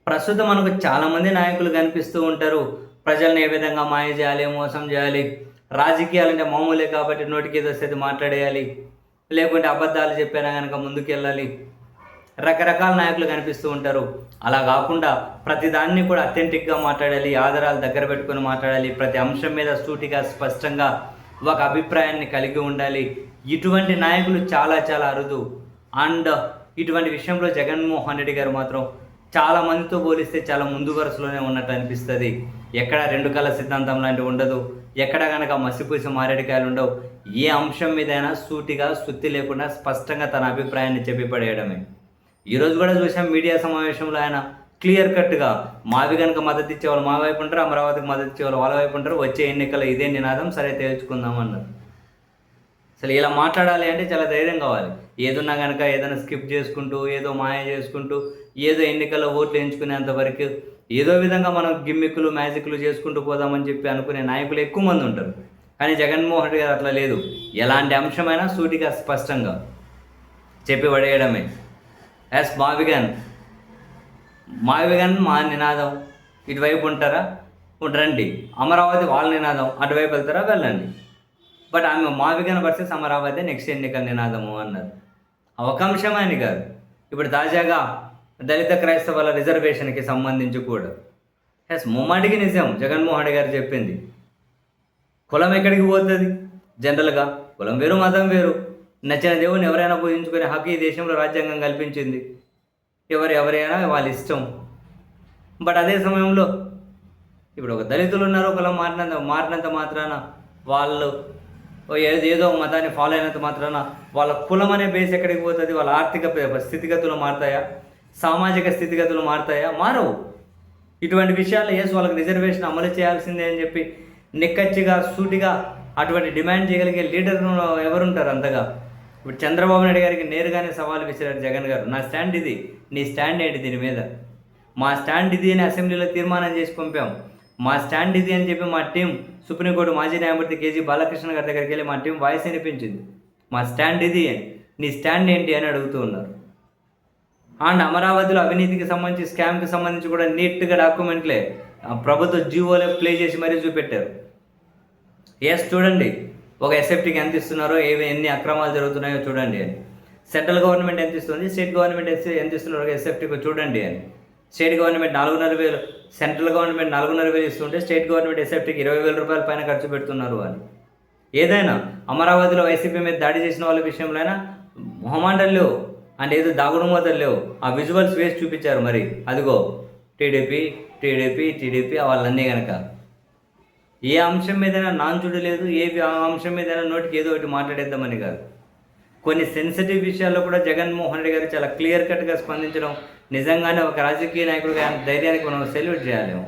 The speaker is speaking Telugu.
ప్రస్తుతం మనకు చాలామంది నాయకులు కనిపిస్తూ ఉంటారు. ప్రజల్ని ఏ విధంగా మాయ చేయాలి, మోసం చేయాలి, రాజకీయాలంటే మామూలే కాబట్టి నోటికేదొస్తే అది మాట్లాడేయాలి, లేకుంటే అబద్ధాలు చెప్పినా గనక ముందుకెళ్ళాలి. రకరకాల నాయకులు కనిపిస్తూ ఉంటారు. అలా కాకుండా ప్రతిదాన్ని కూడా అథెంటిక్‌గా మాట్లాడాలి, ఆధారాలు దగ్గర పెట్టుకొని మాట్లాడాలి, ప్రతి అంశం మీద సూటిగా, స్పష్టంగా ఒక అభిప్రాయాన్ని కలిగి ఉండాలి. ఇటువంటి నాయకులు చాలా చాలా అరుదు. అండ్ ఇటువంటి విషయంలో జగన్మోహన్ రెడ్డి గారు మాత్రం చాలా మందితో పోలిస్తే చాలా ముందు వరుసలోనే ఉన్నట్టు అనిపిస్తుంది. ఎక్కడ రెండు కళ్ళ సిద్ధాంతం లాంటివి ఉండదు. ఎక్కడ కనుక మసిపూసి మారేడుకాయలు ఉండవు. ఏ అంశం మీదైనా సూటిగా, సుత్తి లేకుండా స్పష్టంగా తన అభిప్రాయాన్ని చెప్పి పడేయడమే. ఈరోజు కూడా చూసాం మీడియా సమావేశంలో ఆయన క్లియర్ కట్గా మావి కనుక మద్దతు ఇచ్చేవాళ్ళు మా వైపు ఉంటారు, అమరావతికి మద్దతు ఇచ్చేవాళ్ళు వాళ్ళ వైపు ఉంటారు, వచ్చే ఎన్నికల్లో ఇదే నినాదం, సరే తేల్చుకుందాం అన్నారు. అసలు ఇలా మాట్లాడాలి అంటే చాలా ధైర్యం కావాలి. ఏదున్నా కనుక ఏదైనా స్కిప్ చేసుకుంటూ, ఏదో మాయ చేసుకుంటూ, ఏదో ఎన్నికల్లో ఓట్లు ఎంచుకునేంత వరకు ఏదో విధంగా మనం గిమ్మిక్కులు, మ్యాజిక్లు చేసుకుంటూ పోదామని చెప్పి అనుకునే నాయకులు ఎక్కువ మంది ఉంటారు. కానీ జగన్మోహన్ రెడ్డి గారు అట్లా లేదు. ఎలాంటి అంశమైనా సూటిగా, స్పష్టంగా చెప్పి పడేయడమే. ఎస్ మావిగన్ మా నినాదం, ఇటువైపు ఉంటారా రండి, అమరావతి వాళ్ళ నినాదం, అటువైపు వెళ్తారా వెళ్ళండి. బట్ ఆమె మావిగన్ వర్సెస్ అమరావతి నెక్స్ట్ ఎన్నికల నినాదము అన్నారు. ఒక అంశమే అని కాదు, ఇప్పుడు తాజాగా దళిత క్రైస్తవుల రిజర్వేషన్కి సంబంధించి కూడా ఎస్ ముమ్మాటికి నిజం జగన్మోహన్ రెడ్డి గారు చెప్పింది. కులం ఎక్కడికి పోతుంది? జనరల్గా కులం వేరు, మతం వేరు. నచ్చిన దేవుని ఎవరైనా పూజించుకునే హక్కు ఈ దేశంలో రాజ్యాంగం కల్పించింది. ఎవరైనా వాళ్ళ ఇష్టం. బట్ అదే సమయంలో ఇప్పుడు ఒక దళితులు ఉన్నారు, కులం మారినంత మాత్రాన వాళ్ళు ఏదో మతాన్ని ఫాలో అయినంత మాత్రాన వాళ్ళ కులం అనే బేస్ ఎక్కడికి పోతుంది? వాళ్ళ ఆర్థిక స్థితిగతులు మారుతాయా? సామాజిక స్థితిగతులు మారుతాయా? మారవు. ఇటువంటి విషయాలు వాళ్ళకి రిజర్వేషన్ అమలు చేయాల్సిందే అని చెప్పి నిక్కచ్చిగా, సూటిగా అటువంటి డిమాండ్ చేయగలిగే లీడర్ ఎవరుంటారు అంతగా? ఇప్పుడు చంద్రబాబు నాయుడు గారికి నేరుగానే సవాల్ విసిరారు జగన్ గారు. నా స్టాండ్ ఇది, నీ స్టాండ్ ఏంటి దీని మీద? మా స్టాండ్ ఇది అని అసెంబ్లీలో తీర్మానం చేసి పంపాం. మా స్టాండ్ ఇది అని చెప్పి మా టీం సుప్రీంకోర్టు మాజీ న్యాయమూర్తి కేజీ బాలకృష్ణ గారి దగ్గరికి వెళ్ళి మా టీం వాయిస్ వినిపించింది. మా స్టాండ్ ఇది అని, నీ స్టాండ్ ఏంటి అని అడుగుతూ ఉన్నారు. అండ్ అమరావతిలో అవినీతికి సంబంధించి, స్కామ్కి సంబంధించి కూడా నీట్గా డాక్యుమెంట్లే ప్రభుత్వ జీవోలే ప్లే చేసి మరీ చూపెట్టారు. చూడండి ఒక ఎస్ఎఫ్టీకి ఎంత ఇస్తున్నారో, ఎన్ని అక్రమాలు జరుగుతున్నాయో చూడండి అని. సెంట్రల్ గవర్నమెంట్ ఎంత ఇస్తుంది, స్టేట్ గవర్నమెంట్ ఎంత ఇస్తున్నారో ఎస్ఎఫ్టీకి చూడండి అని. స్టేట్ గవర్నమెంట్ 4,500, సెంట్రల్ గవర్నమెంట్ 4,500 ఇస్తుంటే స్టేట్ గవర్నమెంట్ ఎస్ఎఫ్టీకి 20,000 రూపాయల పైన ఖర్చు పెడుతున్నారు అని. ఏదైనా అమరావతిలో వైసీపీ మీద దాడి చేసిన వాళ్ళ విషయంలో అయినా మొహమాటలు లేవు, అంటే ఏదో దాగుడు మూతలు లేవు. ఆ విజువల్స్ వేసి చూపించారు. మరి అదిగో టీడీపీ వాళ్ళన్నీ కనుక ఏ అంశం మీదైనా నాంచుడు లేదు, ఏ అంశం మీదైనా నోటికి ఏదో ఒకటి మాట్లాడేద్దామని కాదు. కొన్ని సెన్సిటివ్ విషయాల్లో కూడా జగన్మోహన్ రెడ్డి గారు చాలా క్లియర్ కట్గా స్పందించడం నిజంగానే ఒక రాజకీయ నాయకుడిగా ధైర్యానికి మనం సెల్యూట్ చేయాలేమో.